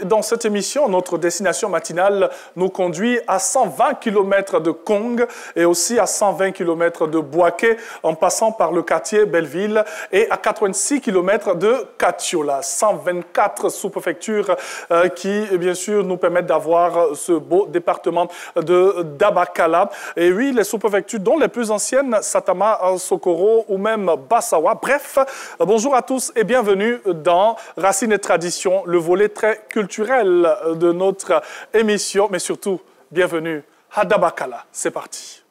dans cette émission, notre destination matinale nous conduit à 120 km de Kong et aussi à 120 km de Bouaké, en passant par le quartier Belleville, et à 86 km de Katiola. 124 sous-préfectures qui, bien sûr, nous permettent d'avoir ce beau département de Dabakala. Et oui, les sous-préfectures, dont les plus anciennes, Satama, Sokoro ou même Bassawa. Bref, bonjour à tous et bienvenue dans Racines et Traditions, le volet très culturel de notre émission, mais surtout, bienvenue à Dabakala. C'est parti.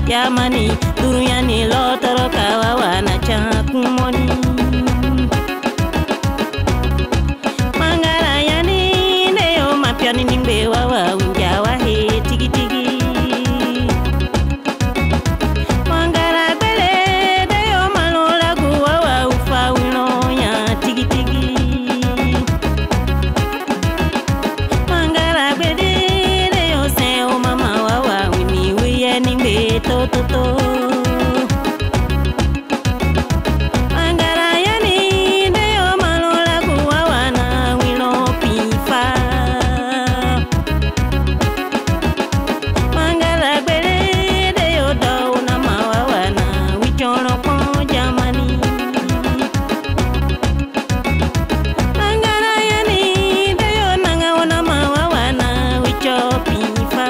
Yamani, Duruyani, Lotaro, Kawana, Chakumoni. Mangarayani, Neo, Mapiani, Nimbewa, Unjawa, Tigi Tigi. Mangara Bele, Neo, Manola, Guawa, Ufa, Unoya, Tigi Tigi. Mangara Bele, Neo, Seo, Mama, Wawa, Winnie, Winnie, Toto. Mangarayani, Neo, Manola, Guawana, Wilo, Pifa. Mangara Bele, Neo, Dona, Mawana, Wichoro, Jamani. Mangarayani, Neo, Nangawana, Mawana, Wicho, Pifa.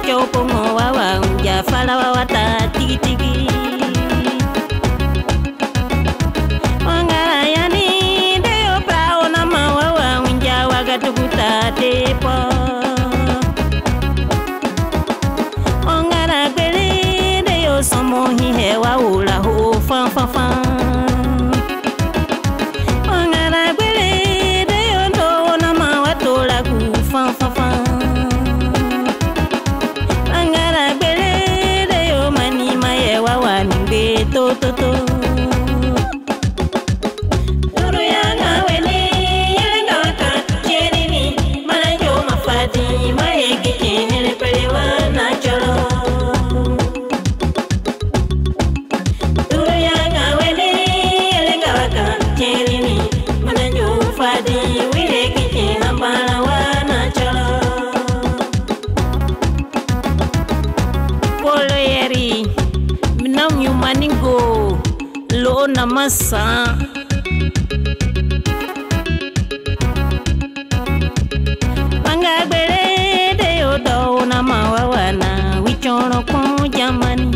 Chopongo wawa unja fala wawata tigi tigi. Mangarayani deo prao na mawawa unja wagatukuta tepo. Mangarabele deo somo hihewa ula hu fan fan fan. Mangarabele deo do na mawatola ku fan fan fan. Toto. Namasa Mangagbele de odo na mawawana wichoro ko jamani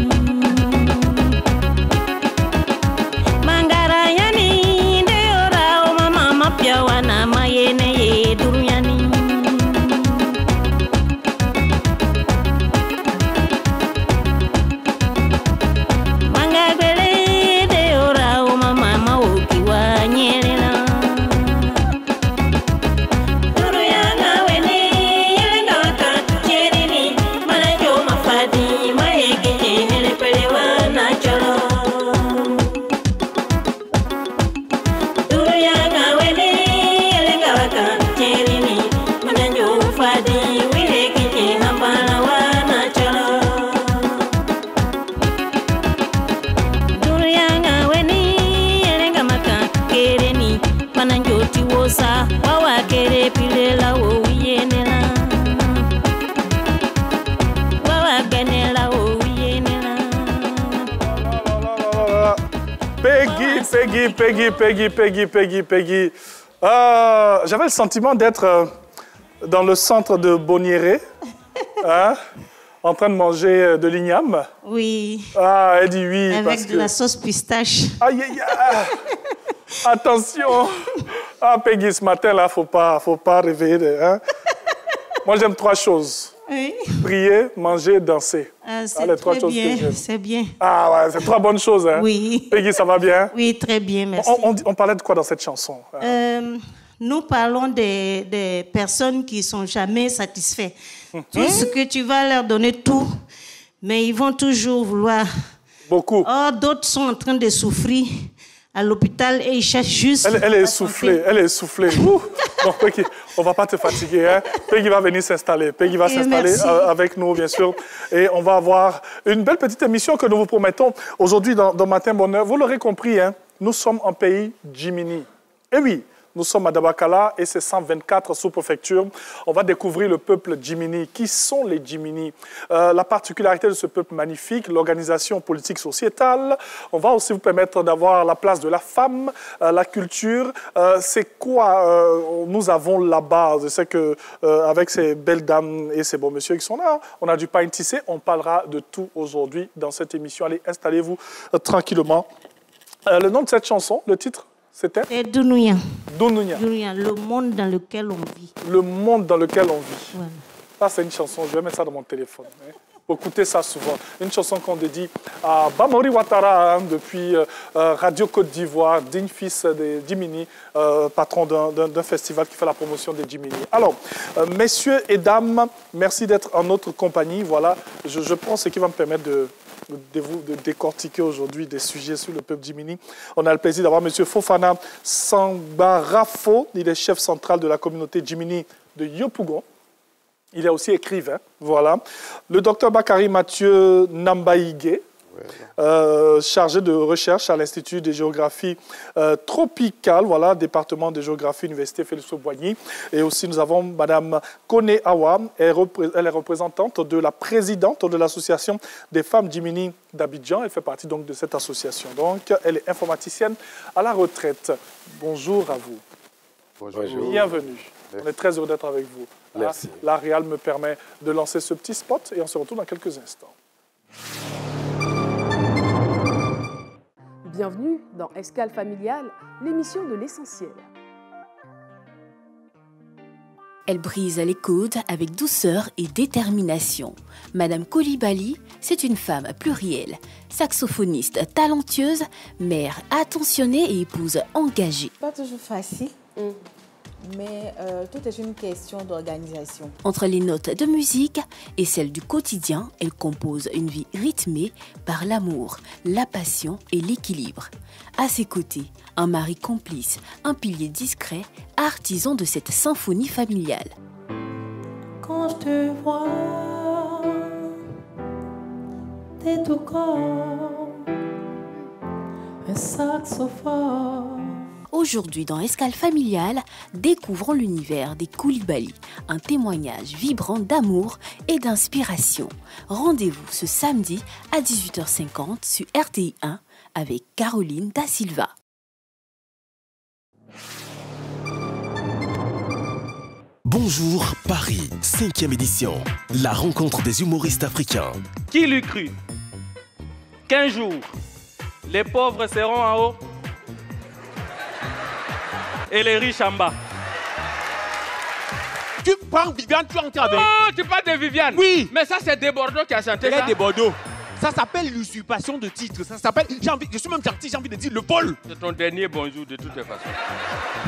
Mangarayani de ora o mama mapya wana mayene ye duruyani Peggy. J'avais le sentiment d'être dans le centre de Bonniéré, hein, en train de manger de l'igname. Oui. Ah, elle dit oui. Avec de la sauce pistache. Aïe, aïe, aïe. Attention. Ah, Peggy, ce matin-là, faut pas réveiller. Hein. Moi, j'aime trois choses. Oui. Prier, manger, danser. C'est les trois choses que j'aime. C'est bien. Ah ouais, c'est trois bonnes choses. Hein? Oui. Peggy, ça va bien? Oui, très bien, merci. On parlait de quoi dans cette chanson? Nous parlons des personnes qui ne sont jamais satisfaites. Tout ce que tu vas leur donner, tout, mais ils vont toujours vouloir. Beaucoup. Or, d'autres sont en train de souffrir à l'hôpital et ils cherchent juste... Elle est essoufflée, elle est essoufflée. Bon, Peggy, on ne va pas te fatiguer. Hein? Peggy va venir s'installer. Peggy va s'installer avec nous, bien sûr. Et on va avoir une belle petite émission que nous vous promettons aujourd'hui dans Matin Bonheur. Vous l'aurez compris, hein? Nous sommes en pays Jimini. Et oui, nous sommes à Dabakala et c'est 124 sous-préfectures. On va découvrir le peuple Jimini. Qui sont les Jimini? La particularité de ce peuple magnifique, l'organisation politique sociétale. On va aussi vous permettre d'avoir la place de la femme, la culture. C'est quoi nous avons là-bas? Je sais qu'avec ces belles dames et ces beaux messieurs qui sont là, on a du pain tissé. On parlera de tout aujourd'hui dans cette émission. Allez, installez-vous tranquillement. Le nom de cette chanson, le titre? C'était Dounouya. Dounouya. Dounouya, le monde dans lequel on vit. Le monde dans lequel on vit. Voilà. Ça, c'est une chanson, je vais mettre ça dans mon téléphone. Hein, pour écouter ça souvent. Une chanson qu'on dédie à Bamori Ouattara, hein, depuis Radio Côte d'Ivoire, digne fils de Jimini, patron d'un festival qui fait la promotion des Jimini. Alors, messieurs et dames, merci d'être en notre compagnie. Voilà, je prends ce qui va me permettre de décortiquer aujourd'hui des sujets sur le peuple Jimini. On a le plaisir d'avoir M. Fofana Sambarafo. Il est chef central de la communauté Jimini de Yopougon. Il est aussi écrivain. Voilà. Le docteur Bakary Mathieu Nambaïgué, chargé de recherche à l'Institut de géographie tropicale, voilà, département de géographie, Université Félix-Houphouët-Boigny. Et aussi, nous avons Mme Kone Awa, elle est représentante de la présidente de l'association des femmes Jimini d'Abidjan. Elle fait partie donc de cette association. Donc, elle est informaticienne à la retraite. Bonjour à vous. Bonjour. Bienvenue. Merci. On est très heureux d'être avec vous. Merci. La Réal me permet de lancer ce petit spot et on se retrouve dans quelques instants. Bienvenue dans Escale Familiale, l'émission de l'essentiel. Elle brise les codes avec douceur et détermination. Madame Coulibaly, c'est une femme plurielle, saxophoniste talentueuse, mère attentionnée et épouse engagée. Pas toujours facile, mais tout est une question d'organisation. Entre les notes de musique et celles du quotidien, elle compose une vie rythmée par l'amour, la passion et l'équilibre. À ses côtés, un mari complice, un pilier discret, artisan de cette symphonie familiale. Quand je te vois, t'es tout comme un saxophone. Aujourd'hui, dans Escale Familiale, découvrons l'univers des Coulibaly, un témoignage vibrant d'amour et d'inspiration. Rendez-vous ce samedi à 18h50 sur RTI 1 avec Caroline Da Silva. Bonjour Paris, 5e édition. La rencontre des humoristes africains. Qui l'eût cru qu'un jour, les pauvres seront en haut et les riches en bas? Tu prends Viviane, tu entres avec. Oh, tu parles de Viviane? Oui. Mais ça, c'est Desbordeaux qui a chanté ça. C'est Desbordeaux. Ça s'appelle l'usurpation de titre. Ça s'appelle, je suis même gentil, j'ai envie de dire le vol. C'est ton dernier bonjour de toutes les façons.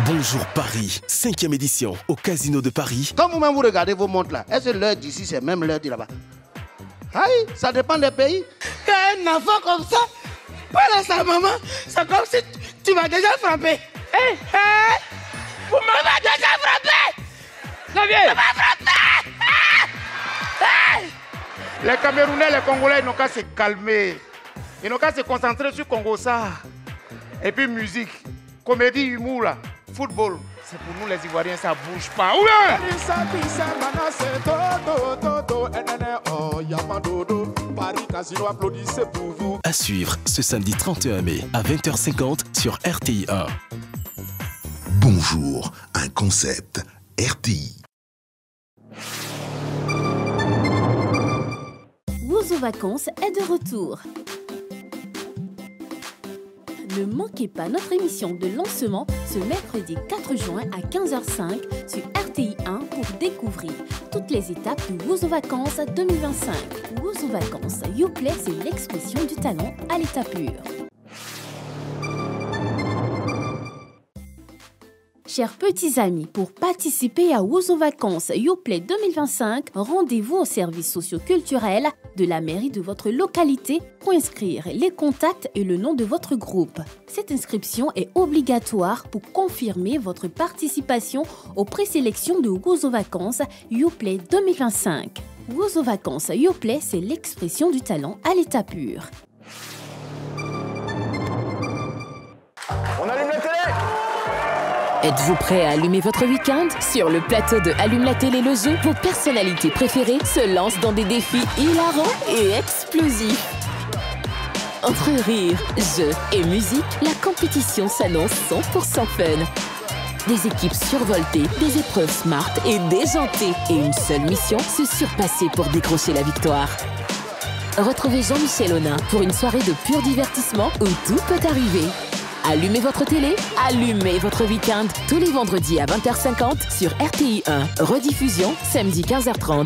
Bonjour Paris, 5e édition au Casino de Paris. Quand vous-même vous regardez vos montres là, est-ce que l'heure d'ici c'est même l'heure de là-bas? Aïe, ça dépend des pays. Quand un enfant comme ça parle à sa maman, c'est comme si tu m'as déjà frappé. Hé, vous m'avez déjà frappé. Xavier! Tu m'as frappé. Les Camerounais, les Congolais, ils n'ont qu'à se calmer. Ils n'ont qu'à se concentrer sur Congo ça. Et puis musique, comédie, humour là, football. C'est pour nous les Ivoiriens, ça bouge pas. À suivre ce samedi 31 mai à 20h50 sur RTI 1. Bonjour, un concept RTI. Bourse aux vacances est de retour. Ne manquez pas notre émission de lancement ce mercredi 4 juin à 15h05 sur RTI 1 pour découvrir toutes les étapes de Wozo Vacances 2025. Wozo Vacances, Youplay, c'est l'expression du talent à l'état pur. Chers petits amis, pour participer à Wozo Vacances Youplay 2025, rendez-vous au service socio-culturel de la mairie de votre localité pour inscrire les contacts et le nom de votre groupe. Cette inscription est obligatoire pour confirmer votre participation aux présélections de Wozo Vacances Youplay 2025. Wozo Vacances Youplay, c'est l'expression du talent à l'état pur. On allume la télé! Êtes-vous prêt à allumer votre week-end? Sur le plateau de Allume la télé le jeu, vos personnalités préférées se lancent dans des défis hilarants et explosifs. Entre rire, jeux et musique, la compétition s'annonce 100% fun. Des équipes survoltées, des épreuves smart et déjantées. Et une seule mission, se surpasser pour décrocher la victoire. Retrouvez Jean-Michel Aunin pour une soirée de pur divertissement où tout peut arriver. Allumez votre télé, allumez votre week-end tous les vendredis à 20h50 sur RTI 1. Rediffusion samedi 15h30.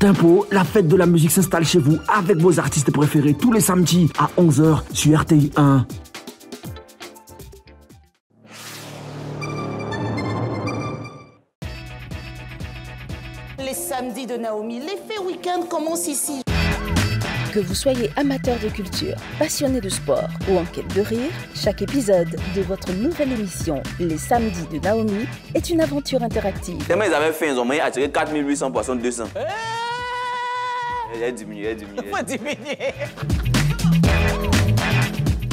Tempo, la fête de la musique s'installe chez vous avec vos artistes préférés tous les samedis à 11h sur RTI 1. Les samedis de Naomi, l'effet week-end commence ici. Que vous soyez amateur de culture, passionné de sport ou en quête de rire, chaque épisode de votre nouvelle émission Les samedis de Naomi est une aventure interactive. Tellement ils avaient faim, ils ont attiré 4800 poissons 200. Il a diminué, Faut diminuer.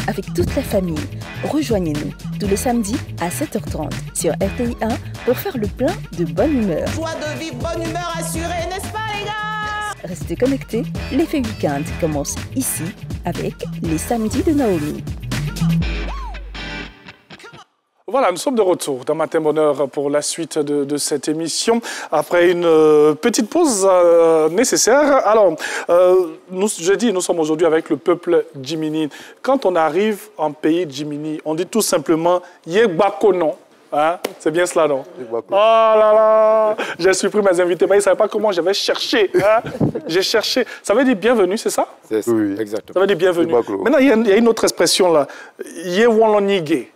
Avec toute la famille, rejoignez-nous tous les samedis à 7h30 sur RTI 1 pour faire le plein de bonne humeur. Joie de vivre, bonne humeur assurée, n'est-ce pas les gars? Restez connectés, l'effet week-end commence ici avec les samedis de Naomi. Voilà, nous sommes de retour dans Matin Bonheur pour la suite de cette émission. Après une petite pause nécessaire. Alors, je dis, nous sommes aujourd'hui avec le peuple Djimini. Quand on arrive en pays Djimini, on dit tout simplement « Yegbakono ». Hein? C'est bien cela, non? Oh là là! J'ai surpris mes invités, mais ils ne savaient pas comment j'avais cherché. Hein? J'ai cherché. Ça veut dire bienvenue, c'est ça? Oui, exactement. Ça veut dire bienvenue. Maintenant, il y a une autre expression là. Yewolonige.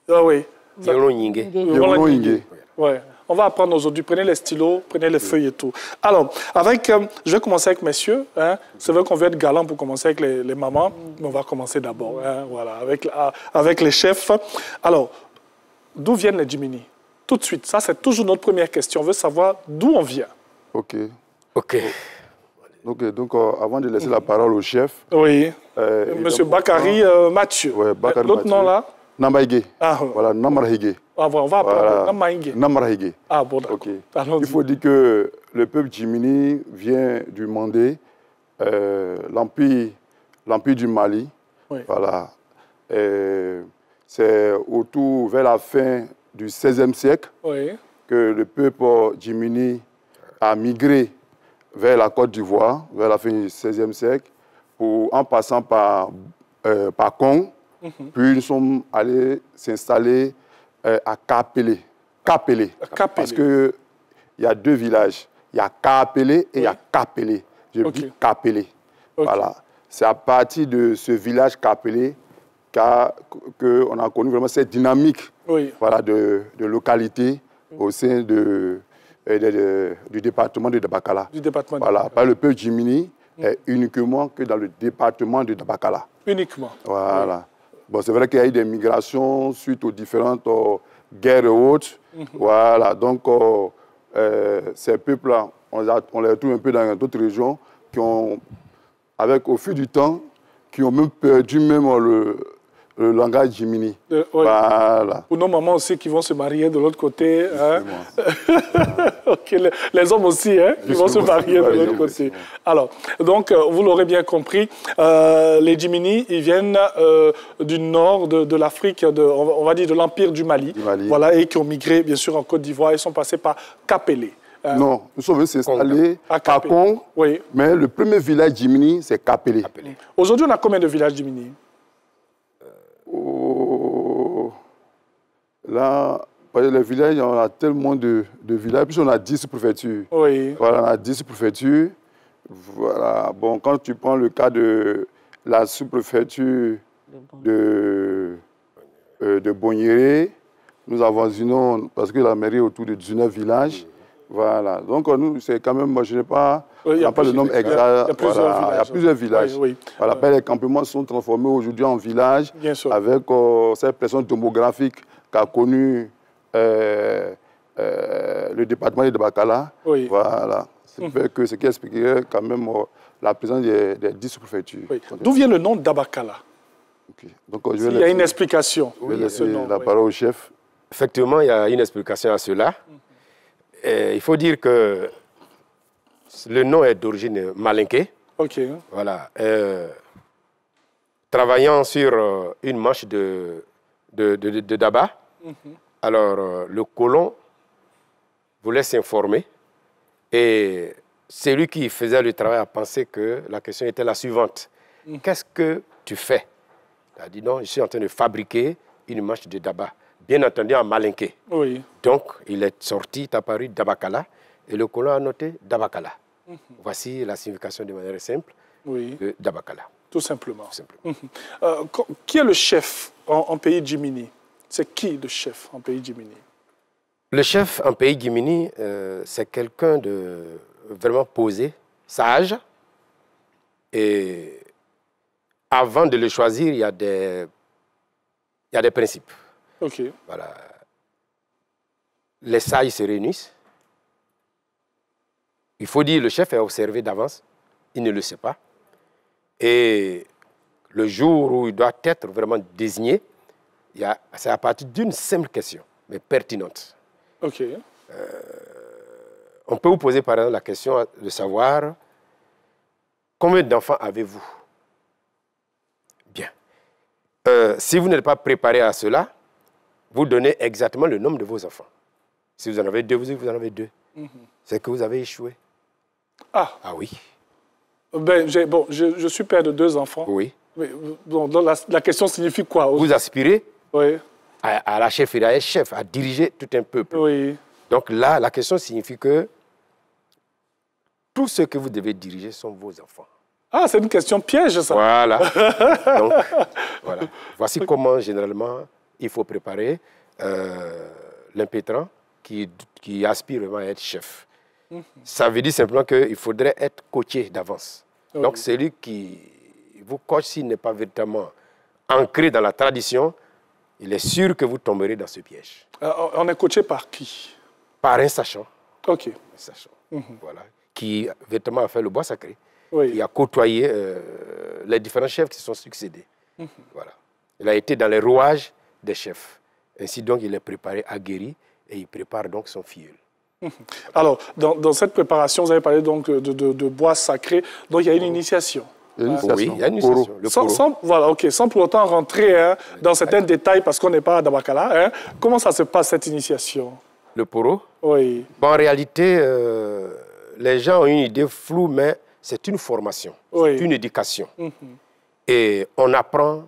Ah oui. Ouais. On va apprendre aujourd'hui. Prenez les stylos, prenez les feuilles et tout. Alors, je vais commencer avec messieurs. Hein. C'est vrai qu'on veut être galant pour commencer avec les mamans, mais on va commencer d'abord. Hein, voilà, avec les chefs. Alors, d'où viennent les Djimini? Tout de suite. Ça, c'est toujours notre première question. On veut savoir d'où on vient. OK. Donc, avant de laisser la parole au chef. Oui. Monsieur Bakary Mathieu. Ouais, Bakary L'autre nom là? Nambaïge. Ah, voilà, Namarhige. Ah, on va apprendre Namarhige. Namarhige. Ah, bon, d'accord. Okay. Il faut dire que le peuple Djimini vient du Mandé, l'empire du Mali. Oui. Voilà. C'est vers la fin du XVIe siècle que le peuple Djimini a migré vers la Côte d'Ivoire, vers la fin du XVIe siècle, en passant par Kong. Puis nous sommes allés s'installer à Kapele. Parce qu'il y a deux villages. Il y a Kapele et il y a Kapele. Je dis Kapele. Voilà. C'est à partir de ce village Kapele qu'on a connu vraiment cette dynamique de localité au sein de du département de Dabakala. Du département de Voilà, pas le peuple Jimini, uniquement que dans le département de Dabakala. Uniquement. Voilà. Oui. Bon, c'est vrai qu'il y a eu des migrations suite aux différentes guerres et autres. Voilà, donc ces peuples-là, on les retrouve un peu dans d'autres régions qui ont, au fil du temps, qui ont même perdu même le langage Jimini. Oui. Voilà. Ou nos mamans aussi qui vont se marier de l'autre côté. Hein? Okay. Les hommes aussi, hein, qui vont se marier de l'autre côté. Alors, donc, vous l'aurez bien compris, les Jimini, ils viennent du nord de l'Afrique, on va dire de l'Empire du Mali. Voilà, et qui ont migré, bien sûr, en Côte d'Ivoire. Ils sont passés par Kapélé. Non, nous sommes venus s'installer à Kong, oui. Mais le premier village Jimini, c'est Kapélé. Aujourd'hui, on a combien de villages Jimini? Là, les villages, on a tellement de villages, puis on a 10 préfectures. Oui. Voilà, on a 10 préfectures. Voilà. Bon, quand tu prends le cas de la sous-préfecture de Bonyéré, nous avoisinons, parce que la mairie est autour de 19 villages. Voilà. Donc, nous, c'est quand même, moi, je n'ai pas, pas le nombre exact. Il y a plusieurs villages. Oui. Voilà. Les campements sont transformés aujourd'hui en villages avec cette pression démographique qu'a connue le département de Dabakala. Oui. Voilà. C'est ce qui expliquerait quand même la présence des 10 préfectures. Oui. D'où vient le nom d'Abakala? Donc, il y a une explication. Je vais laisser la parole au chef. Effectivement, il y a une explication à cela. Il faut dire que le nom est d'origine malinké. OK. Voilà. Travaillant sur une manche de Daba, alors le colon voulait s'informer et celui qui faisait le travail a pensé que la question était la suivante. Qu'est-ce que tu fais? Il a dit non, je suis en train de fabriquer une manche de Daba. Bien entendu en malinké. Oui. Donc, il est sorti, il est apparu Dabakala, et le colon a noté Dabakala. Voici la signification de manière simple de Dabakala. Tout simplement. Qui est le chef en pays Jimini? C'est qui le chef en pays Jimini? Le chef en pays Jimini, c'est quelqu'un de vraiment posé, sage, et avant de le choisir, il y a des principes. OK. Voilà. Les sages se réunissent. Il faut dire, le chef est observé d'avance. Il ne le sait pas. Et le jour où il doit être vraiment désigné, c'est à partir d'une simple question, mais pertinente. OK. On peut vous poser par exemple la question de savoir combien d'enfants avez-vous? Bien. Si vous n'êtes pas préparé à cela, vous donnez exactement le nombre de vos enfants. Si vous en avez 2, vous en avez 2. C'est que vous avez échoué. Ah. Ah oui. Ben, je suis père de 2 enfants. Oui. Mais, bon, la question signifie quoi? Vous aspirez oui. à la chefferie, à être chef, à diriger tout un peuple. Oui. Donc là, la question signifie que tout ce que vous devez diriger sont vos enfants. Ah, c'est une question piège, ça. Voilà. Donc, voilà. Voici comment, généralement, il faut préparer l'impétrant qui aspire vraiment à être chef. Ça veut dire simplement qu'il faudrait être coaché d'avance. Donc, celui qui vous coach, s'il n'est pas véritablement ancré dans la tradition, il est sûr que vous tomberez dans ce piège. On est coaché par qui? Par un sachant. OK. Un sachant, voilà, qui véritablement a fait le bois sacré, oui. qui a côtoyé les différents chefs qui se sont succédés. Voilà. Il a été dans les rouages des chefs. Ainsi donc, il est préparé, aguerri, et il prépare donc son filleul. Alors, dans cette préparation, vous avez parlé donc de bois sacré, donc il y a une initiation. Oui, il y a une initiation. Voilà, OK. Sans pour autant rentrer dans certains détails, parce qu'on n'est pas à Dabakala, comment ça se passe, cette initiation? Le poro? Oui. Bon, en réalité, les gens ont une idée floue, mais c'est une formation, c'est une éducation. Et on apprend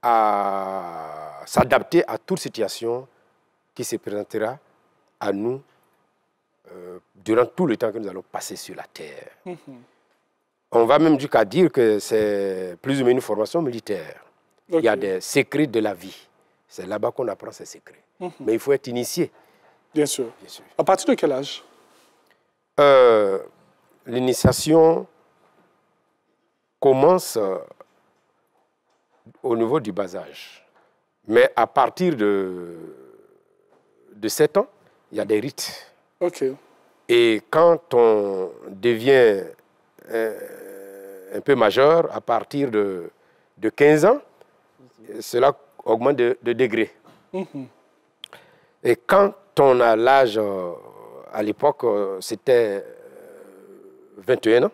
à s'adapter à toute situation qui se présentera à nous durant tout le temps que nous allons passer sur la terre. On va même jusqu'à dire que c'est plus ou moins une formation militaire. Il y a des secrets de la vie. C'est là-bas qu'on apprend ces secrets. Mais il faut être initié. Bien sûr. À partir de quel âge? L'initiation commence au niveau du bas âge. Mais à partir de 7 ans, il y a des rites. OK. Et quand on devient un peu majeur, à partir de 15 ans, cela augmente de degrés. Et quand on a l'âge, à l'époque, c'était 21 ans,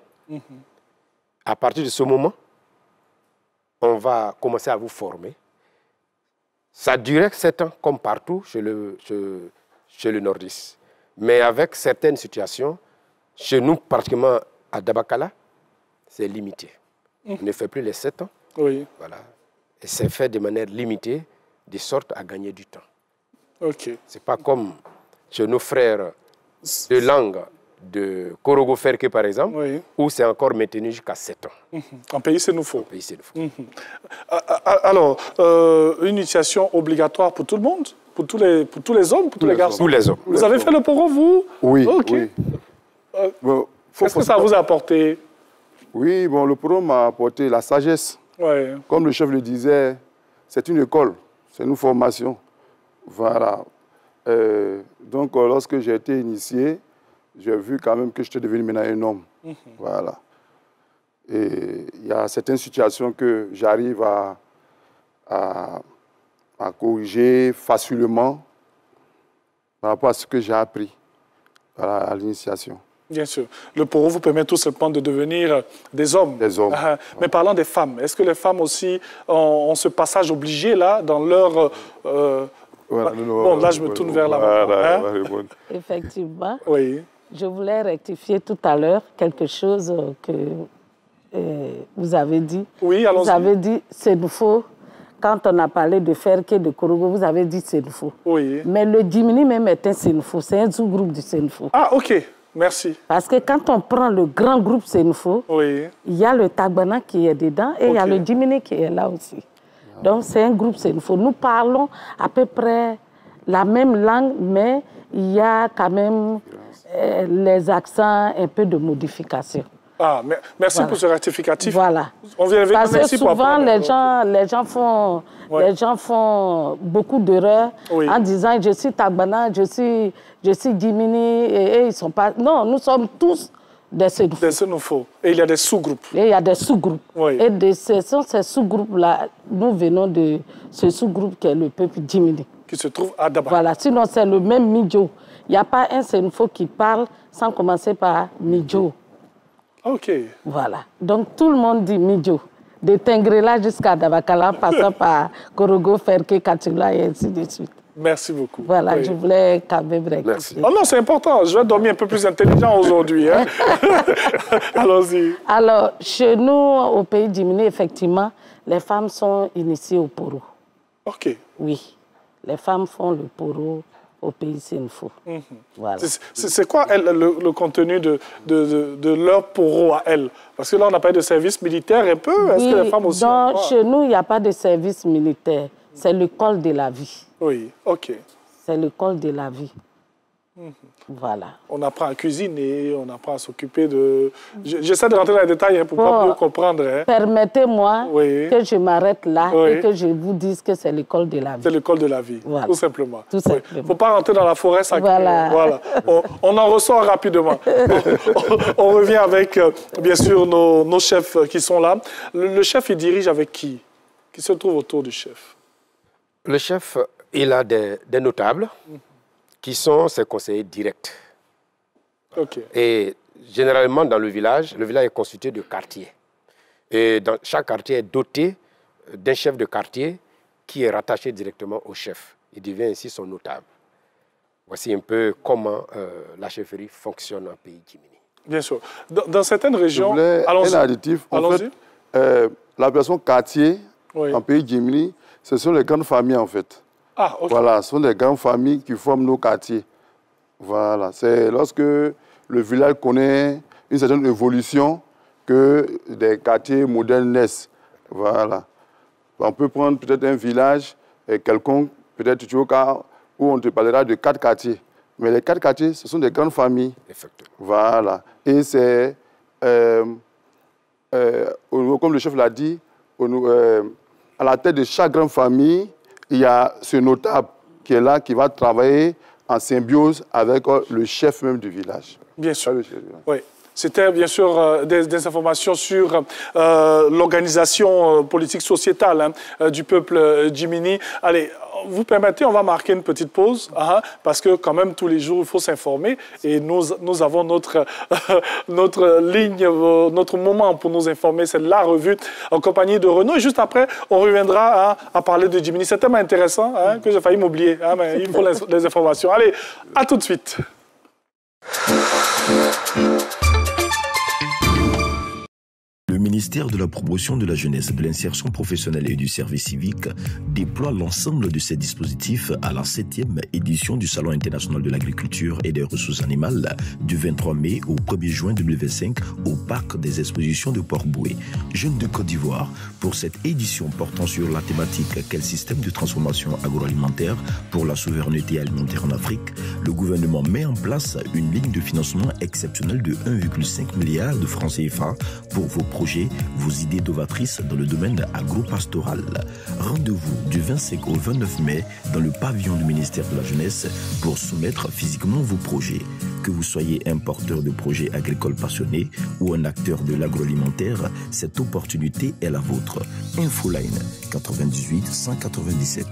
à partir de ce moment, on va commencer à vous former. Ça durait 7 ans, comme partout chez le nordiste. Mais avec certaines situations, chez nous, pratiquement à Dabakala, c'est limité. On ne fait plus les 7 ans. Oui. Voilà. Et c'est fait de manière limitée, de sorte à gagner du temps. OK. C'est pas comme chez nos frères de langue de Korogo Ferke, par exemple, où c'est encore maintenu jusqu'à 7 ans. En pays, c'est nous faut. En pays, c'est nous faut. Alors, une initiation obligatoire pour tout le monde? Pour tous les hommes, pour tous les garçons? Tous les hommes. Vous avez fait le poro, vous? Oui. OK. Oui. Bon, qu'est-ce que ça vous a apporté? Oui, bon, le poro m'a apporté la sagesse. Ouais. Comme le chef le disait, c'est une école, c'est une formation. Voilà. Donc, lorsque j'ai été initié, j'ai vu quand même que j'étais devenu maintenant un homme. Voilà. Et il y a certaines situations que j'arrive à corriger facilement par rapport à ce que j'ai appris à l'initiation. Bien sûr. Le poro vous permet tout simplement de devenir des hommes. Des hommes. Mais parlant des femmes, est-ce que les femmes aussi ont ce passage obligé là, dans leur... Voilà, bon, là, je me tourne vers la maman. Effectivement. Oui. Je voulais rectifier tout à l'heure quelque chose que vous avez dit. Oui, allons-y. Vous avez dit, c'est nous faux. Quand on a parlé de Ferke, de Korogo, vous avez dit c'est nous faux. Oui. Mais le Djimini même est un Sénoufo. C'est un sous-groupe du Sénoufo. Ah, OK. Merci. Parce que quand on prend le grand groupe Sénoufo, oui, il y a le Tagbana qui est dedans et il y a le Djimini qui est là aussi. Donc, c'est un groupe Sénoufo. Nous parlons à peu près la même langue, mais il y a quand même les accents, un peu de modification. Ah, merci pour ce rectificatif. Voilà. On vient avec parce que souvent, les gens font beaucoup d'erreurs en disant « je suis Tagbana, je suis Djimini » et ils ne sont pas... Non, nous sommes tous des Sénoufo. Des Sénoufo. Et il y a des sous-groupes. Et il y a des sous-groupes. Oui. Et ce sont ces sous-groupes-là, nous venons de ce sous-groupe qui est le peuple Djimini. Qui se trouve à Daba. Voilà, sinon c'est le même Midjo. Il n'y a pas un Sénoufo qui parle sans commencer par Midjo. OK. Voilà. Donc tout le monde dit Midjo. De Tengrela jusqu'à Dabakala, passant par Korogo, Ferke, Katula et ainsi de suite. Merci beaucoup. Voilà, oui. Je voulais quand même rectifier. Oh non, c'est important. Je vais dormir un peu plus intelligent aujourd'hui. Hein? Allons-y. Alors, chez nous, au pays Djimini, effectivement, les femmes sont initiées au poro. OK. Oui. Les femmes font le poro au pays Sénoufo. Voilà. C'est quoi le contenu de leur poro à elles? Parce que là, on a parlé de service militaire un peu. Oui, est-ce que les femmes aussi chez nous, il n'y a pas de service militaire. C'est l'école de la vie. Oui, OK. C'est l'école de la vie. Voilà. On apprend à cuisiner, on apprend à s'occuper de... J'essaie de rentrer dans les détails pour pas mieux comprendre. Hein. Permettez-moi que je m'arrête là et que je vous dise que c'est l'école de la vie. C'est l'école de la vie, voilà. Tout simplement. Tout simplement. Il ne faut pas rentrer dans la forêt sacrée. Voilà. On en ressort rapidement. On revient avec, bien sûr, nos chefs qui sont là. Le chef, il dirige avec qui? Qui se trouve autour du chef? Le chef, il a des notables qui sont ses conseillers directs. Okay. Et généralement, dans le village est constitué de quartiers. Et chaque quartier est doté d'un chef de quartier qui est rattaché directement au chef. Il devient ainsi son notable. Voici un peu comment la chefferie fonctionne en pays Djimini. Bien sûr. Dans certaines régions... Un additif. En fait, l'appellation quartier en pays Djimini, ce sont les grandes familles en fait. Ah, okay. Voilà, ce sont des grandes familles qui forment nos quartiers. Voilà, c'est lorsque le village connaît une certaine évolution que des quartiers modernes naissent. Voilà. On peut prendre peut-être un village quelconque, peut-être où on te parlera de 4 quartiers. Mais les 4 quartiers, ce sont des grandes familles. Effectivement. Voilà. Et c'est, comme le chef l'a dit, à la tête de chaque grande famille, il y a ce notable qui est là, qui va travailler en symbiose avec le chef même du village. Bien sûr. Oui. C'était bien sûr des informations sur l'organisation politique sociétale du peuple Jimini. Allez, vous permettez, on va marquer une petite pause, parce que quand même tous les jours, il faut s'informer. Et nous avons notre ligne, notre moment pour nous informer, c'est la revue en compagnie de Renaud. Et juste après, on reviendra à parler de Jimini. C'est tellement intéressant que j'ai failli m'oublier, mais il faut les informations. Allez, à tout de suite. Le ministère de la Promotion de la Jeunesse, de l'Insertion professionnelle et du Service civique déploie l'ensemble de ces dispositifs à la 7e édition du Salon international de l'agriculture et des ressources animales du 23 mai au 1er juin 2025 au Parc des expositions de Port-Bouët. Jeunes de Côte d'Ivoire, pour cette édition portant sur la thématique « Quel système de transformation agroalimentaire pour la souveraineté alimentaire en Afrique ?», le gouvernement met en place une ligne de financement exceptionnelle de 1,5 milliard de francs CFA pour vos projets, vos idées novatrices dans le domaine agro-pastoral. Rendez-vous du 25 au 29 mai dans le pavillon du ministère de la Jeunesse pour soumettre physiquement vos projets. Que vous soyez un porteur de projets agricoles passionnés ou un acteur de l'agroalimentaire, cette opportunité est la vôtre. Infoline 98 197.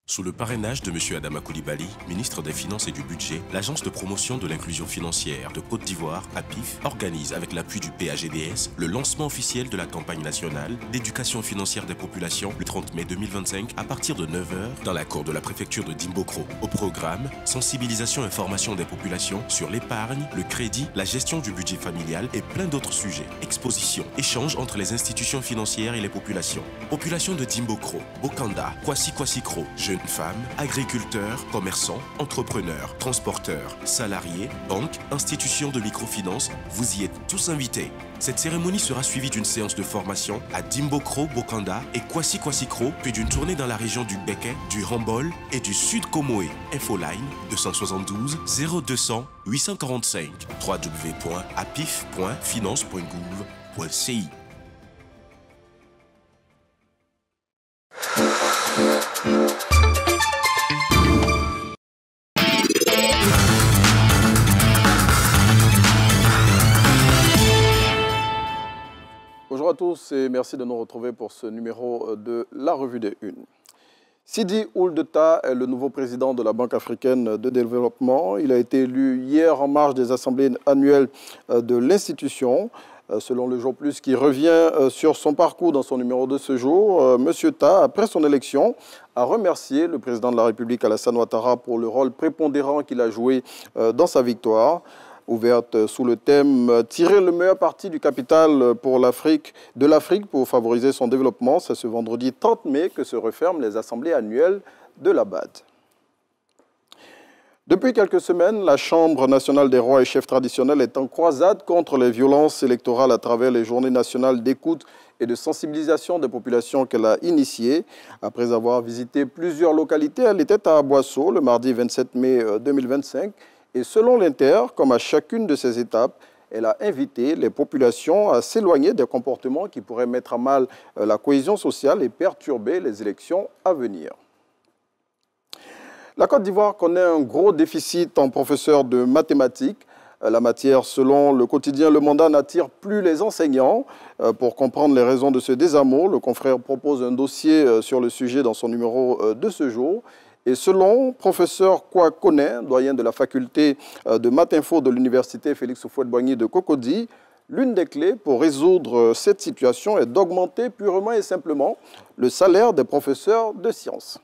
Sous le parrainage de M. Adama Coulibaly, ministre des Finances et du Budget, l'Agence de promotion de l'inclusion financière de Côte d'Ivoire, APIF, organise avec l'appui du PAGDS le lancement officiel de la campagne nationale d'éducation financière des populations le 30 mai 2025 à partir de 9h dans la cour de la préfecture de Dimbokro. Au programme, sensibilisation et formation des populations sur l'épargne, le crédit, la gestion du budget familial et plein d'autres sujets. Exposition, échange entre les institutions financières et les populations. Population de Dimbokro, Bokanda, Kwasi-Kwasi-Kro, jeunes femmes, agriculteurs, commerçants, entrepreneurs, transporteurs, salariés, banques, institutions de microfinance, vous y êtes tous invités. Cette cérémonie sera suivie d'une séance de formation à Dimbokro, Bokanda et Kwasi-Kwasi-Kro, puis d'une tournée dans la région du Béké, du Rambol et du Sud Komoé. Infoline 272 0200 845 www.apif.finance.gouv.ci. Bonjour à tous et merci de nous retrouver pour ce numéro de la Revue des Unes. Sidi Ould Tah est le nouveau président de la Banque africaine de développement. Il a été élu hier en marge des assemblées annuelles de l'institution. Selon le Jour Plus qui revient sur son parcours dans son numéro de ce jour, M. Tah, après son élection, a remercié le président de la République Alassane Ouattara pour le rôle prépondérant qu'il a joué dans sa victoire. Ouverte sous le thème « Tirer le meilleur parti du capital de l'Afrique pour favoriser son développement », c'est ce vendredi 30 mai que se referment les assemblées annuelles de la BAD. Depuis quelques semaines, la Chambre nationale des rois et chefs traditionnels est en croisade contre les violences électorales à travers les journées nationales d'écoute et de sensibilisation des populations qu'elle a initiées. Après avoir visité plusieurs localités, elle était à Aboissau le mardi 27 mai 2025. Et selon l'Inter, comme à chacune de ces étapes, elle a invité les populations à s'éloigner des comportements qui pourraient mettre à mal la cohésion sociale et perturber les élections à venir. La Côte d'Ivoire connaît un gros déficit en professeurs de mathématiques. La matière, selon le quotidien Le Mandat, n'attire plus les enseignants. Pour comprendre les raisons de ce désamour, le confrère propose un dossier sur le sujet dans son numéro de ce jour. Et selon professeur Kouakoné, doyen de la faculté de Matinfo de l'université Félix Houphouët-Boigny de Cocody, l'une des clés pour résoudre cette situation est d'augmenter purement et simplement le salaire des professeurs de sciences.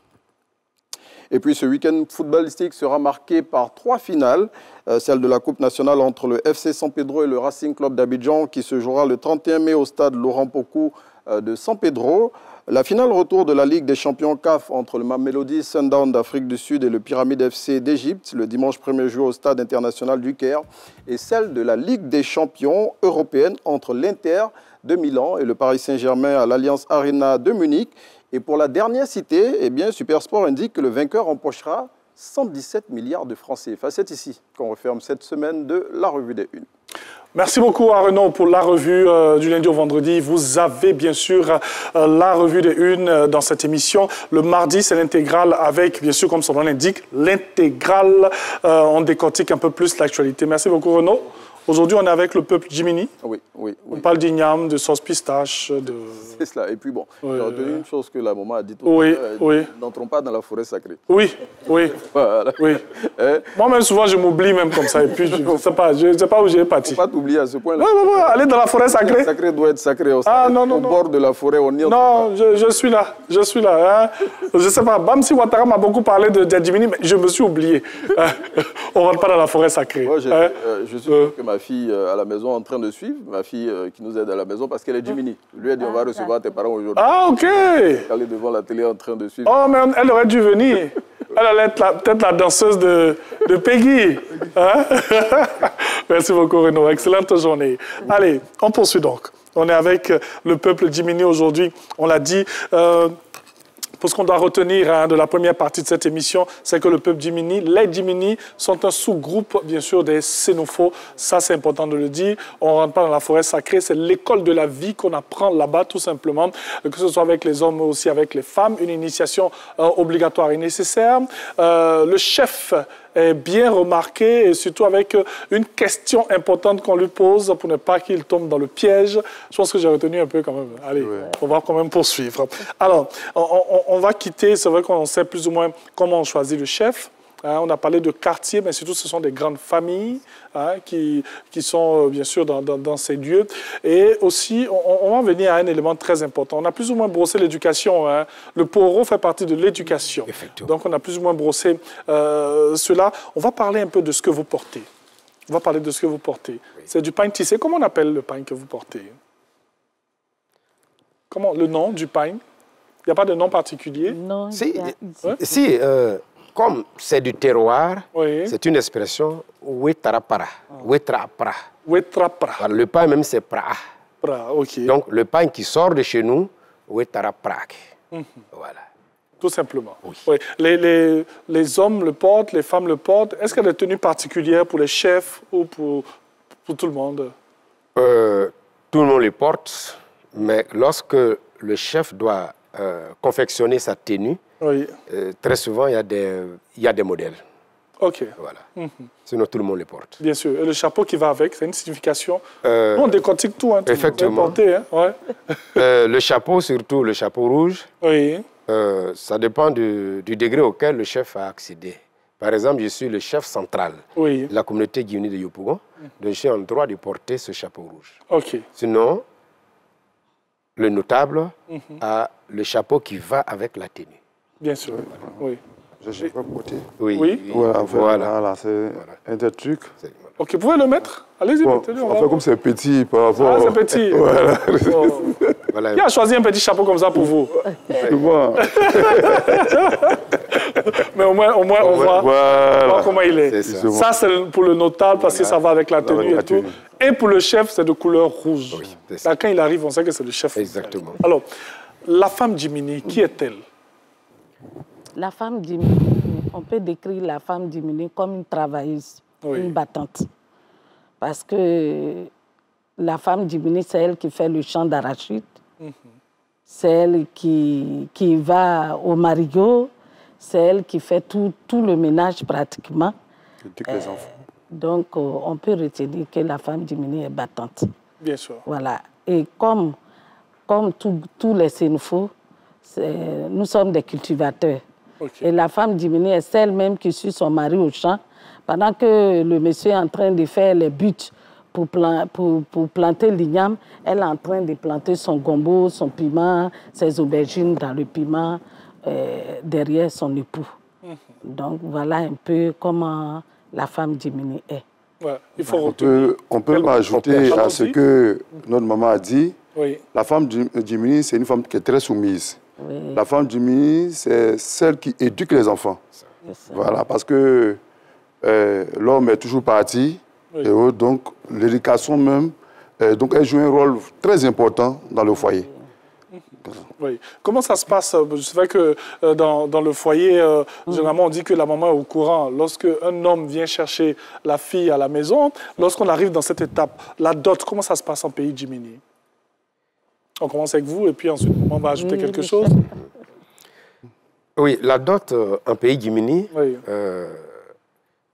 Et puis ce week-end footballistique sera marqué par 3 finales, celle de la Coupe nationale entre le FC San Pedro et le Racing Club d'Abidjan qui se jouera le 31 mai au stade Laurent Pokou de San Pedro. La finale retour de la Ligue des champions CAF entre le Mamelodi Sundowns d'Afrique du Sud et le Pyramide FC d'Égypte le dimanche 1er juin au stade international du Caire et celle de la Ligue des champions européenne entre l'Inter de Milan et le Paris Saint-Germain à l'Allianz Arena de Munich. Et pour la dernière citée, Supersport indique que le vainqueur empochera 117 milliards de francs CFA. C'est ici qu'on referme cette semaine de la revue des Unes. Merci beaucoup à Renaud pour la revue du lundi au vendredi. Vous avez bien sûr la revue des Unes dans cette émission. Le mardi, c'est l'intégrale avec, bien sûr, comme son nom l'indique, l'intégrale. On décortique un peu plus l'actualité. Merci beaucoup Renaud. Aujourd'hui, on est avec le peuple Jimini. Oui. On parle d'igname, de sauce pistache, de... C'est cela. Et puis bon, j'ai retenu une chose que la maman a dit tout à l'heure. N'entrons pas dans la forêt sacrée. Oui. Voilà. Moi-même, souvent, je m'oublie même comme ça. Et puis, je ne sais pas où j'ai parti. Il ne faut pas t'oublier à ce point-là. Oui, aller dans la forêt sacrée. Le sacré doit être sacré. Au bord de la forêt, on y est. Non, je suis là. Hein. Je ne sais pas. Bamsi Ouattara m'a beaucoup parlé de Djadjimini, mais je me suis oublié. On ne rentre pas dans la forêt sacrée. Moi, je suis sûr que ma fille à la maison en train de suivre, ma fille qui nous aide à la maison parce qu'elle est Jimini. Je lui ai dit, on va recevoir tes parents aujourd'hui. Ah, OK. Elle est devant la télé en train de suivre. Oh, mais elle aurait dû venir. Elle allait être peut-être la danseuse de Peggy. Hein? Merci beaucoup, Renaud. Excellente journée. Allez, on poursuit donc. On est avec le peuple Jimini aujourd'hui. On l'a dit... Pour ce qu'on doit retenir de la première partie de cette émission, c'est que le peuple Jimini, les Jimini sont un sous-groupe, bien sûr, des Sénofos. Ça, c'est important de le dire. On ne rentre pas dans la forêt sacrée. C'est l'école de la vie qu'on apprend là-bas, tout simplement, que ce soit avec les hommes, mais aussi avec les femmes. Une initiation obligatoire et nécessaire. Le chef est bien remarqué, et surtout avec une question importante qu'on lui pose pour ne pas qu'il tombe dans le piège. Je pense que j'ai retenu un peu quand même. Allez, on va quand même poursuivre. Alors, on va quitter, c'est vrai qu'on sait plus ou moins comment on choisit le chef. On a parlé de quartier, mais surtout ce sont des grandes familles qui sont bien sûr dans ces lieux. Et aussi, on va venir à un élément très important. On a plus ou moins brossé l'éducation. Le poro fait partie de l'éducation. Donc on a plus ou moins brossé cela. On va parler un peu de ce que vous portez. C'est du pain tissé. Comment on appelle le pain que vous portez? Comment le nom du pain? Il n'y a pas de nom particulier? Non. Comme c'est du terroir, c'est une expression wetrapara. Wetrapra. Wetrapra. Le pain même, c'est pra. OK. Donc, le pain qui sort de chez nous, wetraprak. Voilà. Tout simplement. Oui. Les hommes le portent, les femmes le portent. Est-ce qu'il y a des tenues particulières pour les chefs ou pour tout le monde? Tout le monde le porte, mais lorsque le chef doit confectionner sa tenue, très souvent, il y a des modèles. OK. Voilà. Sinon, tout le monde les porte. Bien sûr. Et le chapeau qui va avec, c'est une signification. On décortique tout. Tout effectivement. Porter, le chapeau, surtout le chapeau rouge, ça dépend du degré auquel le chef a accédé. Par exemple, je suis le chef central de la communauté Jimini de Yopougon, donc j'ai le droit de porter ce chapeau rouge. OK. Sinon, le notable a le chapeau qui va avec la tenue. Bien sûr, oui. Je ne sais pas porter. Oui. Voilà, c'est un des trucs. OK, vous pouvez le mettre? Allez-y, mettez-le. Enfin, comme c'est petit par rapport... Ah, c'est petit. Voilà. Voilà. Qui a choisi un petit chapeau comme ça pour vous? C'est moi. Mais au moins on voit comment il est. Ça, c'est pour le notable parce que ça va avec la tenue et tout. Et pour le chef, c'est de couleur rouge. Là, quand il arrive, on sait que c'est le chef. Exactement. Alors, la femme Jimini, qui est-elle? La femme Jimini, on peut décrire la femme Jimini comme une travailleuse, une battante. Parce que la femme Jimini, c'est elle qui fait le champ d'arachide. C'est elle qui va au marigot. C'est elle qui fait tout le ménage pratiquement. Les enfants. Donc, on peut retenir que la femme Jimini est battante. Bien sûr. Voilà. Et comme tous les Sénofos, nous sommes des cultivateurs. Et la femme Jimini est celle même qui suit son mari au champ, pendant que le monsieur est en train de faire les buts pour planter l'igname, elle est en train de planter son gombo, son piment, ses aubergines dans le piment, derrière son époux. Donc, voilà un peu comment la femme Jimini est. Ouais, il faut on peut ajouter à ce que notre maman a dit. La femme Jimini, c'est une femme qui est très soumise. La femme Jimini, c'est celle qui éduque les enfants. Voilà, parce que l'homme est toujours parti. Et donc, l'éducation même, donc elle joue un rôle très important dans le foyer. Oui. Comment ça se passe? C'est vrai que dans le foyer, généralement, on dit que la maman est au courant. Lorsque un homme vient chercher la fille à la maison, lorsqu'on arrive dans cette étape, la dot, comment ça se passe en pays Jimini? On commence avec vous et puis ensuite, on va ajouter quelque chose. Oui, la dot en pays Jimini,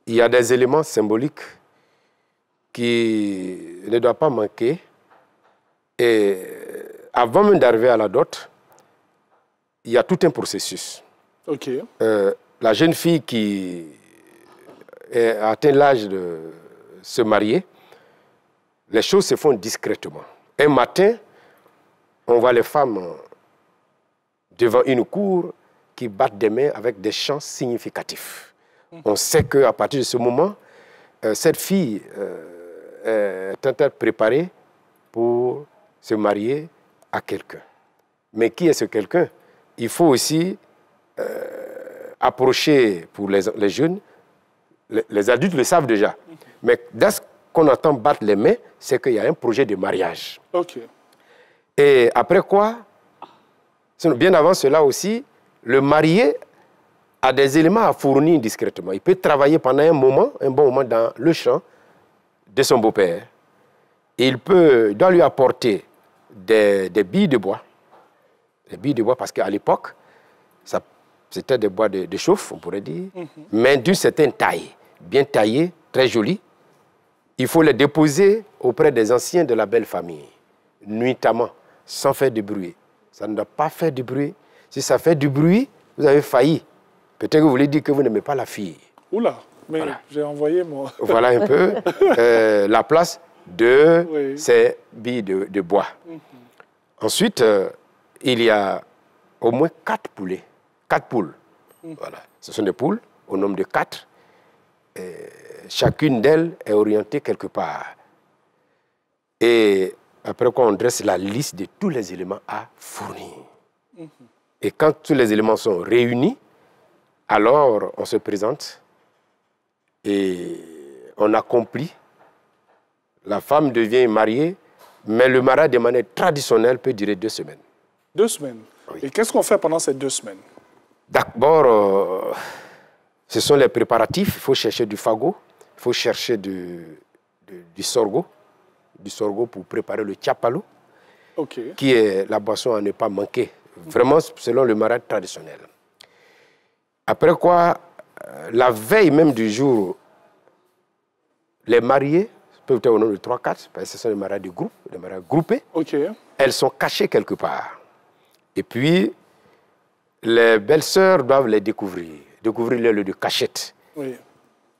il y a des éléments symboliques qui ne doivent pas manquer. Et avant même d'arriver à la dot, il y a tout un processus. OK. La jeune fille qui a atteint l'âge de se marier, les choses se font discrètement. Un matin, on voit les femmes devant une cour qui battent des mains avec des chants significatifs. On sait qu'à partir de ce moment, cette fille est en train de préparer pour se marier à quelqu'un. Mais qui est ce quelqu'un? Il faut aussi approcher pour les jeunes. Les adultes le savent déjà. Mais dès qu'on entend battre les mains, c'est qu'il y a un projet de mariage. OK. Et après quoi, bien avant cela aussi, le marié a des éléments à fournir discrètement. Il peut travailler pendant un bon moment dans le champ de son beau-père. Il doit lui apporter des billes de bois. Des billes de bois parce qu'à l'époque, c'était des bois de chauffe, on pourrait dire, mais d'une certaine taille, bien taillées, très jolies. Il faut les déposer auprès des anciens de la belle famille, nuitamment, sans faire de bruit. Ça ne doit pas faire de bruit. Si ça fait du bruit, vous avez failli. Peut-être que vous voulez dire que vous n'aimez pas la fille. Oula, mais voilà. J'ai envoyé moi. Voilà un peu la place de ces billes de bois. Ensuite, il y a au moins 4 poulets. 4 poules. Voilà. Ce sont des poules au nombre de 4. Chacune d'elles est orientée quelque part. Et après quoi, on dresse la liste de tous les éléments à fournir. Et quand tous les éléments sont réunis, alors on se présente et on accomplit. La femme devient mariée, mais le mariage de manière traditionnelle peut durer 2 semaines. 2 semaines. Oui. Et qu'est-ce qu'on fait pendant ces 2 semaines? D'abord, ce sont les préparatifs. Il faut chercher du fagot, il faut chercher du sorgho pour préparer le tchapalo, qui est la boisson à ne pas manquer, vraiment selon le mariage traditionnel. Après quoi, la veille même du jour, les mariés peuvent être au nombre de 3-4, parce que ce sont des mariages de groupe, des mariages groupés. Elles sont cachées quelque part. Et puis, les belles-sœurs doivent les découvrir les lieux de cachette.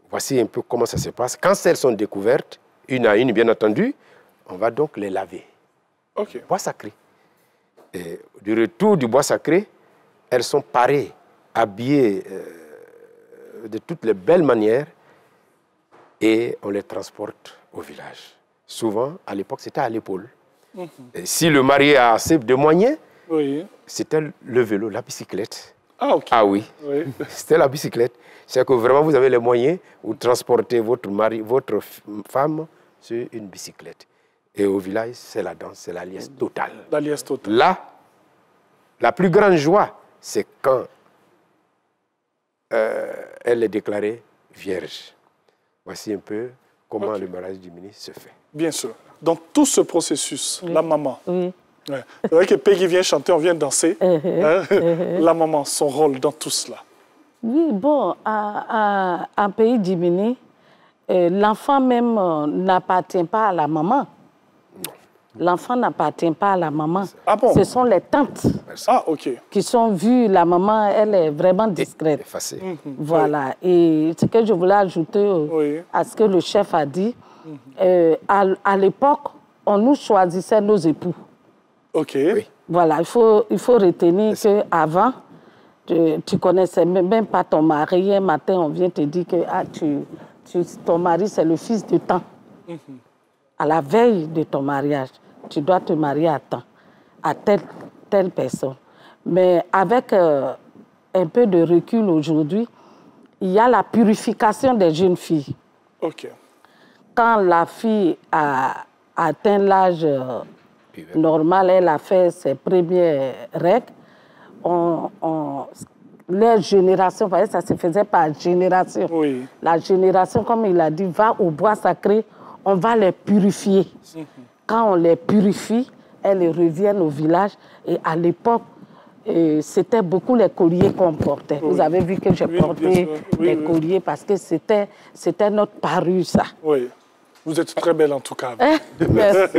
Voici un peu comment ça se passe. Quand elles sont découvertes, une à une, bien entendu, on va donc les laver. Bois sacré. Et du retour du bois sacré, elles sont parées, habillées de toutes les belles manières, et on les transporte au village. Souvent, à l'époque, c'était à l'épaule. Et si le marié a assez de moyens, c'était le vélo, la bicyclette. Ah oui, c'était la bicyclette. C'est que vraiment, vous avez les moyens, vous transportez votre femme sur une bicyclette. Et au village, c'est la danse, c'est la liesse totale. La liesse totale. Là, la plus grande joie, c'est quand elle est déclarée vierge. Voici un peu comment le mariage du ministre se fait. Bien sûr. Dans tout ce processus, la maman. C'est vrai que Peggy vient chanter, on vient danser. La maman, son rôle dans tout cela. Oui, bon, en pays diminué, l'enfant même n'appartient pas à la maman. L'enfant n'appartient pas à la maman. Ah bon? Ce sont les tantes qui sont vues. La maman, elle est vraiment discrète. Effacée. Voilà. Et ce que je voulais ajouter à ce que le chef a dit, à l'époque, on nous choisissait nos époux. Voilà, il faut retenir qu'avant, tu connaissais même pas ton mari. Un matin, on vient te dire que ton mari, c'est le fils de temps. À la veille de ton mariage, tu dois te marier à temps, à telle personne. Mais avec un peu de recul aujourd'hui, il y a la purification des jeunes filles. Quand la fille a atteint l'âge normal, elle a fait ses premières règles. Les générations, vous voyez, ça se faisait par génération. Oui. La génération, comme il a dit, va au bois sacré, on va les purifier. Quand on les purifie, elles reviennent au village. Et à l'époque, c'était beaucoup les colliers qu'on portait. Oui. Vous avez vu que j'ai porté les colliers parce que c'était notre parure, ça. Oui. Vous êtes très belle en tout cas. Merci.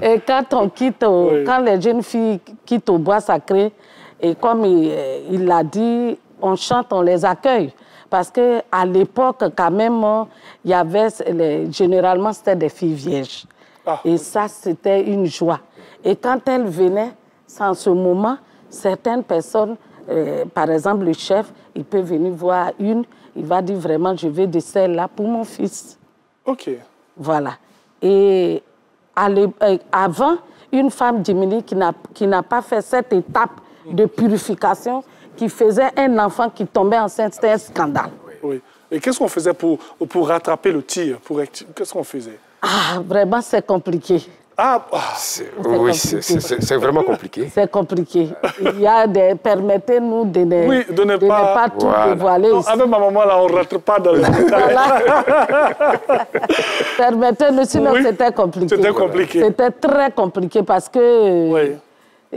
Et quand on quitte, quand les jeunes filles quittent au bois sacré, et comme il l'a dit, on chante, on les accueille. Parce qu'à l'époque, quand même, il y avait, généralement, c'était des filles vierges. Ah. Et ça, c'était une joie. Et quand elles venaient, en ce moment, certaines personnes, par exemple le chef, il peut venir voir une, il va dire vraiment, je veux de celle-là pour mon fils. OK. Voilà. Et avant, une femme diminuée qui n'a pas fait cette étape de purification, qui faisait un enfant qui tombait enceinte, c'était un scandale. Oui. Et qu'est-ce qu'on faisait pour rattraper le tir? Qu'est-ce qu'on faisait? Ah, vraiment, c'est compliqué. Oui, c'est vraiment compliqué. C'est compliqué. Il y a des... Permettez-nous de ne pas tout dévoiler. Non, avec ma maman, là, on ne rentre pas dans le détail. Permettez-nous, sinon c'était compliqué. C'était compliqué. C'était très compliqué parce que... Oui.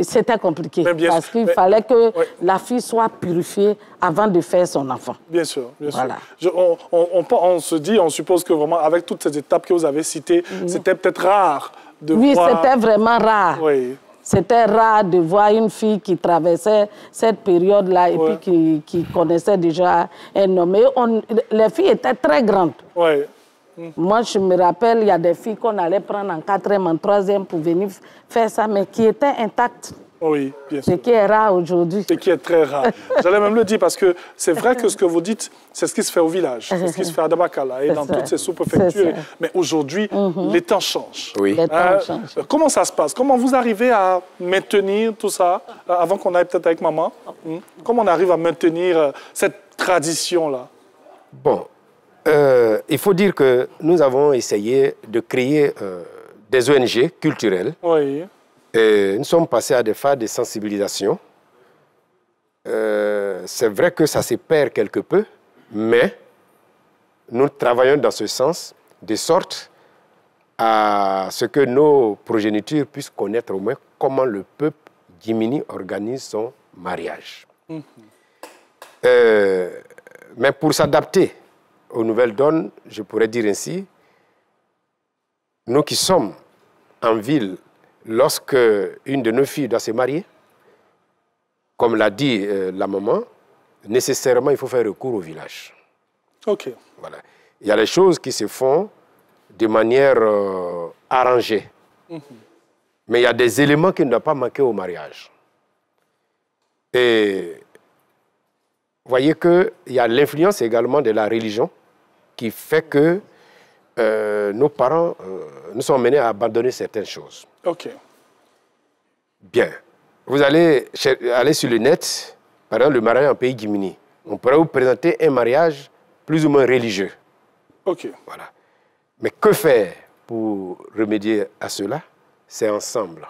C'était compliqué parce qu'il fallait que la fille soit purifiée avant de faire son enfant. Bien sûr, bien sûr. On se dit, on suppose que vraiment, avec toutes ces étapes que vous avez citées, c'était peut-être rare de voir... Oui, c'était vraiment rare. Oui. C'était rare de voir une fille qui traversait cette période-là et puis qui connaissait déjà un homme. Et les filles étaient très grandes. Oui. Moi, je me rappelle, il y a des filles qu'on allait prendre en 4e, en 3e pour venir faire ça, mais qui étaient intactes. Oui, bien sûr. Ce qui est rare aujourd'hui. Ce qui est très rare. J'allais même le dire parce que c'est vrai que ce que vous dites, c'est ce qui se fait au village, c'est ce qui se fait à Dabakala et dans toutes ces sous-préfectures. Mais aujourd'hui, les temps changent. Oui. Les temps changent. Comment ça se passe? Comment vous arrivez à maintenir tout ça, avant qu'on aille peut-être avec maman? Comment on arrive à maintenir cette tradition-là? Bon. Il faut dire que nous avons essayé de créer des ONG culturelles. Oui. Et nous sommes passés à des phases de sensibilisation. C'est vrai que ça se perd quelque peu, mais nous travaillons dans ce sens, de sorte à ce que nos progénitures puissent connaître au moins comment le peuple Jimini organise son mariage. Mais pour s'adapter aux nouvelles donnes, je pourrais dire ainsi, nous qui sommes en ville, lorsque une de nos filles doit se marier, comme l'a dit la maman, nécessairement il faut faire recours au village. OK. Voilà. Il y a des choses qui se font de manière arrangée. Mais il y a des éléments qui ne doivent pas manquer au mariage. Et vous voyez qu'il y a l'influence également de la religion qui fait que nos parents nous sont menés à abandonner certaines choses. OK. Bien. Vous allez aller sur le net, par exemple, le mariage en pays Jimini. On pourrait vous présenter un mariage plus ou moins religieux. OK. Voilà. Mais que faire pour remédier à cela? C'est ensemble.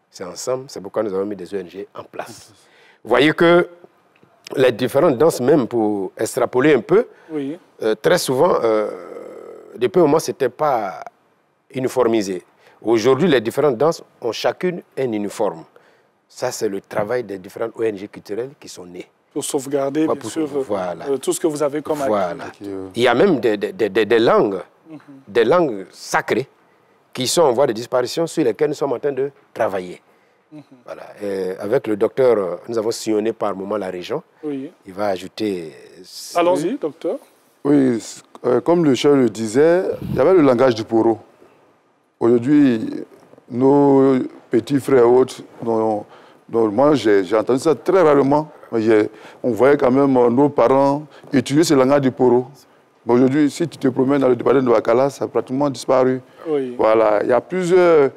C'est ensemble. C'est pourquoi nous avons mis des ONG en place. Vous voyez que les différentes danses, même pour extrapoler un peu, très souvent, depuis un moment, ce n'était pas uniformisé. Aujourd'hui, les différentes danses ont chacune un uniforme. Ça, c'est le travail des différentes ONG culturelles qui sont nées. Pour sauvegarder, bien sûr, tout ce que vous avez comme activité. Il y a même des langues sacrées qui sont en voie de disparition sur lesquelles nous sommes en train de travailler. Voilà. Et avec le docteur, nous avons sillonné par moment la région. Oui. Il va ajouter... Allons-y, docteur. Oui, comme le chef le disait, il y avait le langage du poro. Aujourd'hui, nos petits frères et autres, moi j'ai entendu ça très rarement. On voyait quand même nos parents utiliser ce langage du poro. Aujourd'hui, si tu te promènes dans le département de Wakala, ça a pratiquement disparu. Oui. Voilà, il y a plusieurs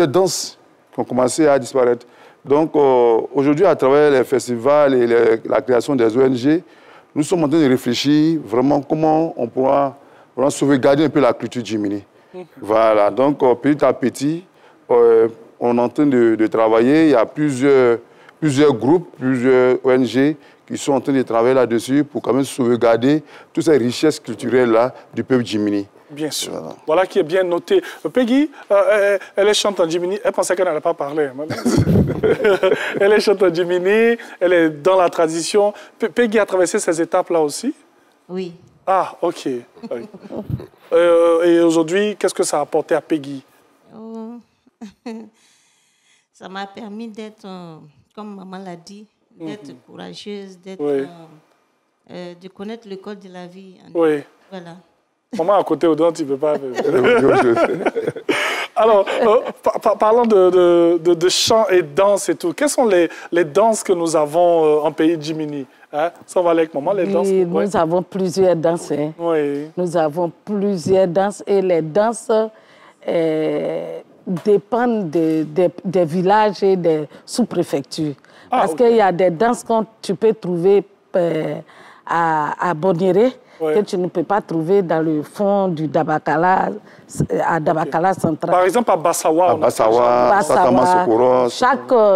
danses qui ont commencé à disparaître. Donc aujourd'hui, à travers les festivals et la création des ONG, nous sommes en train de réfléchir vraiment comment on pourra sauvegarder un peu la culture Jimini. Voilà, donc petit à petit, on est en train de travailler. Il y a plusieurs groupes, plusieurs ONG qui sont en train de travailler là-dessus pour quand même sauvegarder toutes ces richesses culturelles-là du peuple Jimini. Bien sûr. Voilà qui est bien noté. Peggy, elle est chante en Jimini. Elle pensait qu'elle n'allait pas parler. Elle est chante en Jimini, elle est dans la tradition. Peggy a traversé ces étapes-là aussi? Oui. Ah, ok. Et aujourd'hui, qu'est-ce que ça a apporté à Peggy? Ça m'a permis d'être, comme maman l'a dit, d'être courageuse, d'être, de connaître le code de la vie. Oui. Voilà. Maman à côté, au-dedans, tu ne peux pas. Alors, parlant de chant et danse et tout, quelles sont les danses que nous avons en pays Jimini? Hein? Ça, on va aller avec maman, les danses. Oui, nous avons plusieurs danses. Hein. Oui. Nous avons plusieurs danses et les danses dépendent des villages et des sous-préfectures. Parce qu'il y a des danses que tu peux trouver à Boniré, que tu ne peux pas trouver dans le fond du Dabakala, à Dabakala central. Par exemple, à Bassawa. À Bassawa,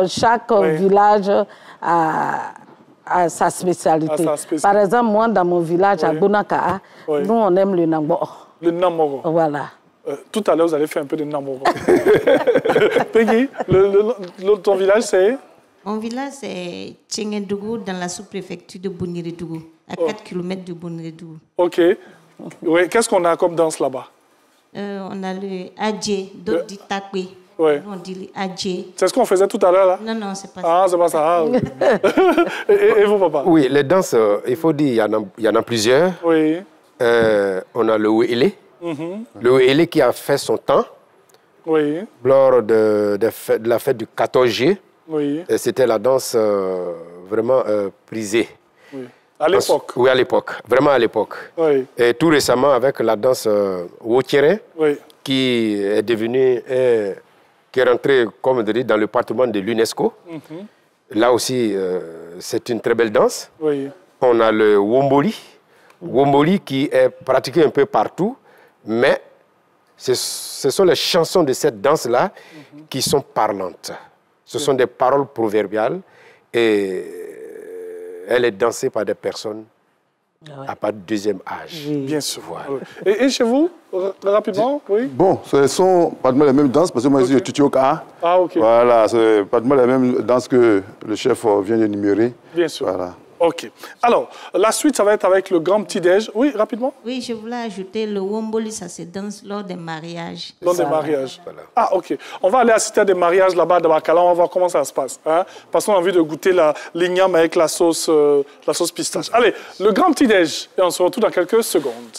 chaque village a sa spécialité. Par exemple, moi, dans mon village, à Bonaka, nous, on aime le Namoro. Le Namoro. Voilà. Tout à l'heure, vous allez faire un peu de Namoro. Peggy, ton village, c'est? Mon village, c'est Tchengedougou, dans la sous-préfecture de Bounirédougou, à 4 km de Bounirédougou. OK. Oui, qu'est-ce qu'on a comme danse là-bas? On a le Adjé, d'autres disent Takwe. Oui. On dit le Adjé. C'est ce qu'on faisait tout à l'heure, là? Non, non, c'est pas ça. Ah, c'est pas ça. Ah, oui. et vous, papa? Oui, les danses, il faut dire, il y en a plusieurs. Oui. On a le Ouélé. Le Ouélé qui a fait son temps. Oui. Lors de la fête du 14 juillet. Oui. C'était la danse vraiment prisée. Oui. À l'époque? Oui, à l'époque. Vraiment à l'époque. Oui. Et tout récemment avec la danse Wotiere, qui est devenue, qui est rentrée, comme on dit, dans le patrimoine de l'UNESCO. Là aussi, c'est une très belle danse. Oui. On a le Womboli. Womboli qui est pratiqué un peu partout, mais ce sont les chansons de cette danse-là qui sont parlantes. Ce sont des paroles proverbiales et elle est dansée par des personnes à part du deuxième âge. Bien sûr. Voilà. Et chez vous, rapidement, oui? Bon, ce sont pratiquement les mêmes danses, parce que moi, je suis Tutioka. Ah, ok. Voilà, c'est pratiquement les mêmes danses que le chef vient d'énumérer. Bien sûr. Voilà. OK. Alors, la suite, ça va être avec le grand petit-déj. Oui, rapidement? Oui, je voulais ajouter le Womboli, ça se danse lors des mariages. Lors des mariages. Voilà. Ah, OK. On va aller assister à des mariages là-bas, dans Bakala. On va voir comment ça se passe. Hein? Parce qu'on a envie de goûter l'igname avec la sauce pistache. Allez, le grand petit-déj. Et on se retrouve dans quelques secondes.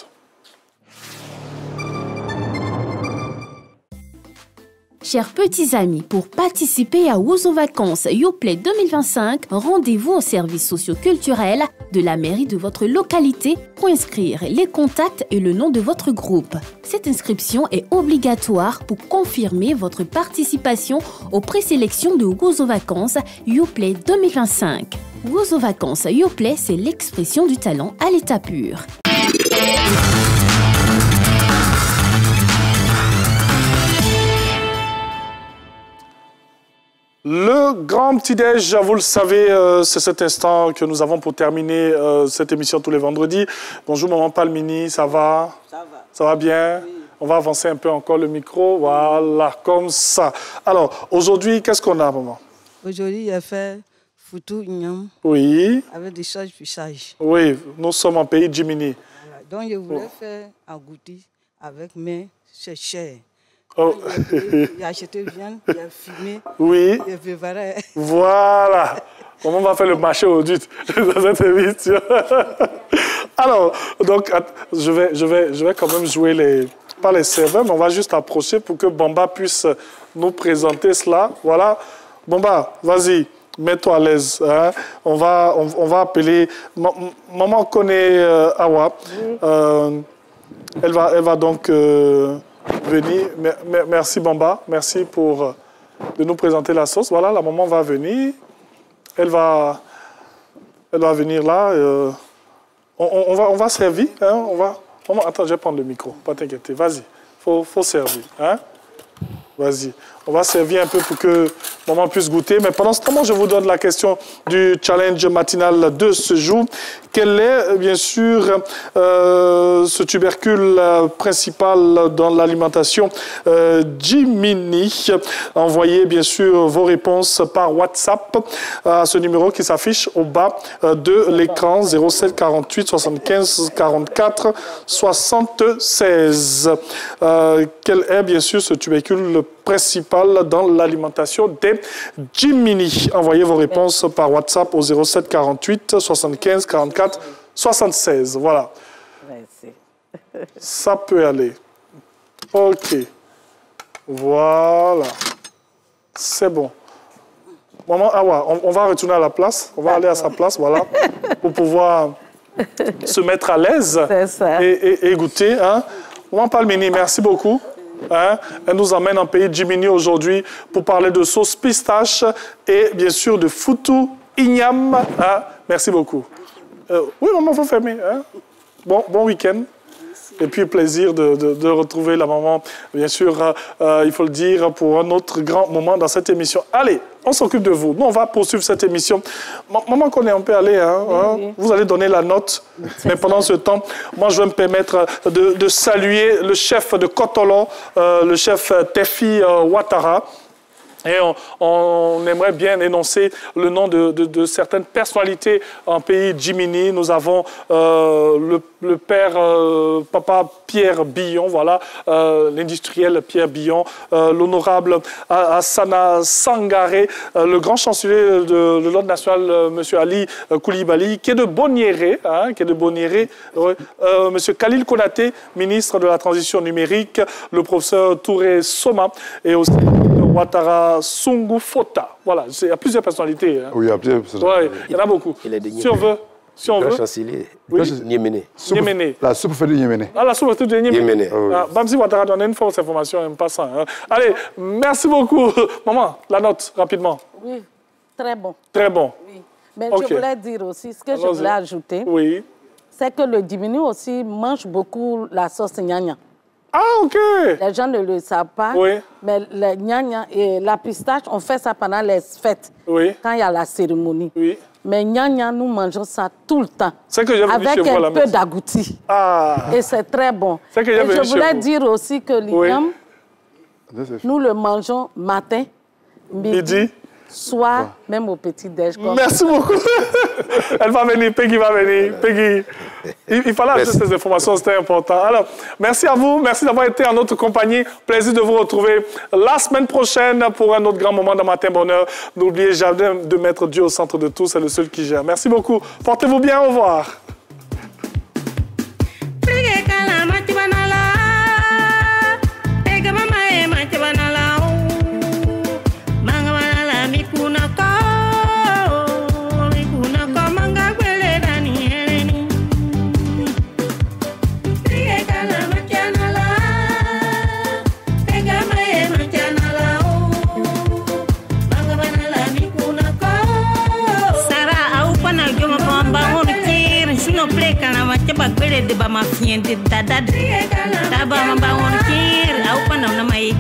Chers petits amis, pour participer à Ouzo Vacances Yoplait 2025, rendez-vous au service socio-culturel de la mairie de votre localité pour inscrire les contacts et le nom de votre groupe. Cette inscription est obligatoire pour confirmer votre participation aux présélections de Ouzo Vacances Yoplait 2025. Ouzo Vacances Yoplait, c'est l'expression du talent à l'état pur. Le grand petit-déj, vous le savez, c'est cet instant que nous avons pour terminer cette émission tous les vendredis. Bonjour maman Palmini, ça va? Ça va. Ça va bien? Oui. On va avancer un peu encore le micro, voilà, comme ça. Alors, aujourd'hui, qu'est-ce qu'on a, maman? Aujourd'hui, il a fait foutou ignam. Oui. Avec des choses fichages. Oui, nous sommes en pays Jimini. Voilà. Donc, je voulais faire un goûter avec mes cher. Oh. Il a acheté viande, il a fumé. Oui. Il a préparé. Voilà. Comment on va faire le marché aujourd'hui dans cette émission? Alors, donc, je vais quand même jouer pas les serveurs, mais on va juste approcher pour que Bamba puisse nous présenter cela. Voilà. Bamba, vas-y, mets-toi à l'aise. Hein? On va appeler... Maman connaît Awa. Oui. Elle va donc... venir. Merci Bamba, merci de nous présenter la sauce. Voilà, la maman va venir. Elle va venir là. On va servir. Hein, attends, je vais prendre le micro. Pas t'inquiéter. Vas-y. Faut servir. Hein. Vas-y. On va servir un peu pour que maman puisse goûter. Mais pendant ce temps, je vous donne la question du challenge matinal de ce jour. Quel est, bien sûr, ce tubercule principal dans l'alimentation Jiminy? Envoyez, bien sûr, vos réponses par WhatsApp à ce numéro qui s'affiche au bas de l'écran, 07 48 75 44 76. Quel est, bien sûr, ce tubercule principal dans l'alimentation des Jiminy? Envoyez vos réponses par WhatsApp au 07 48 75 44 76. Voilà. Ça peut aller. OK. Voilà. C'est bon. Maman, on va retourner à la place. On va aller à sa place, voilà, pour pouvoir se mettre à l'aise et goûter. Hein. Maman Palmini, merci beaucoup. Hein? Elle nous emmène en pays Jiminy aujourd'hui pour parler de sauce pistache et bien sûr de foutou igname. Hein? Merci beaucoup. Oui, maman, il faut fermer. Hein? Bon week-end. Et puis, plaisir de retrouver la maman, bien sûr, il faut le dire, pour un autre grand moment dans cette émission. Allez, on s'occupe de vous. Nous, on va poursuivre cette émission. Maman, qu'on est un peu allé, hein, oui. Vous allez donner la note. Mais pendant ce temps, moi, je vais me permettre de saluer le chef de Kotolo, le chef Tefi Ouattara. Et on aimerait bien énoncer le nom de certaines personnalités en pays Jiminy. Nous avons le père, papa Pierre Billon, voilà, l'industriel Pierre Billon, l'honorable Hassana Sangaré, le grand chancelier de l'ordre national, monsieur Ali Koulibaly, qui est de Bonniéré, monsieur Khalil Konaté, ministre de la Transition numérique, le professeur Touré Soma, et aussi Ouattara Sungu Fota. Voilà, il y a plusieurs personnalités. Hein. Oui, il y a plusieurs personnalités. Ouais, il y en a beaucoup. Si on veut. Le chancelier. Niéméné. La soupe fait de Niéméné. Ah, la soupe fait de Niéméné. Oui. Bamsi Ouattara donne une fausse information en passant. Hein. Allez, merci beaucoup. Maman, la note, rapidement. Oui, très bon. Très bon. Oui. Mais je voulais dire aussi, ce que je voulais ajouter, c'est que le Jiminy aussi mange beaucoup la sauce gnagna. Ah, OK. Les gens ne le savent pas, mais le gnagna et la pistache, on fait ça pendant les fêtes, quand il y a la cérémonie. Mais gnagna, nous mangeons ça tout le temps, avec un peu d'agouti. Et c'est très bon. Et je voulais dire aussi que l'igname, nous le mangeons matin, midi, soir, même au petit-déj. Merci beaucoup. Elle va venir, Peggy va venir. Peggy, il fallait ajouter ces informations, c'était important. Alors, merci à vous, merci d'avoir été en notre compagnie. Plaisir de vous retrouver la semaine prochaine pour un autre grand moment de Matin Bonheur. N'oubliez jamais de mettre Dieu au centre de tout, c'est le seul qui gère. Merci beaucoup. Portez-vous bien, au revoir. De ba ma fiende da da da ba ma ba won kir au pa na mai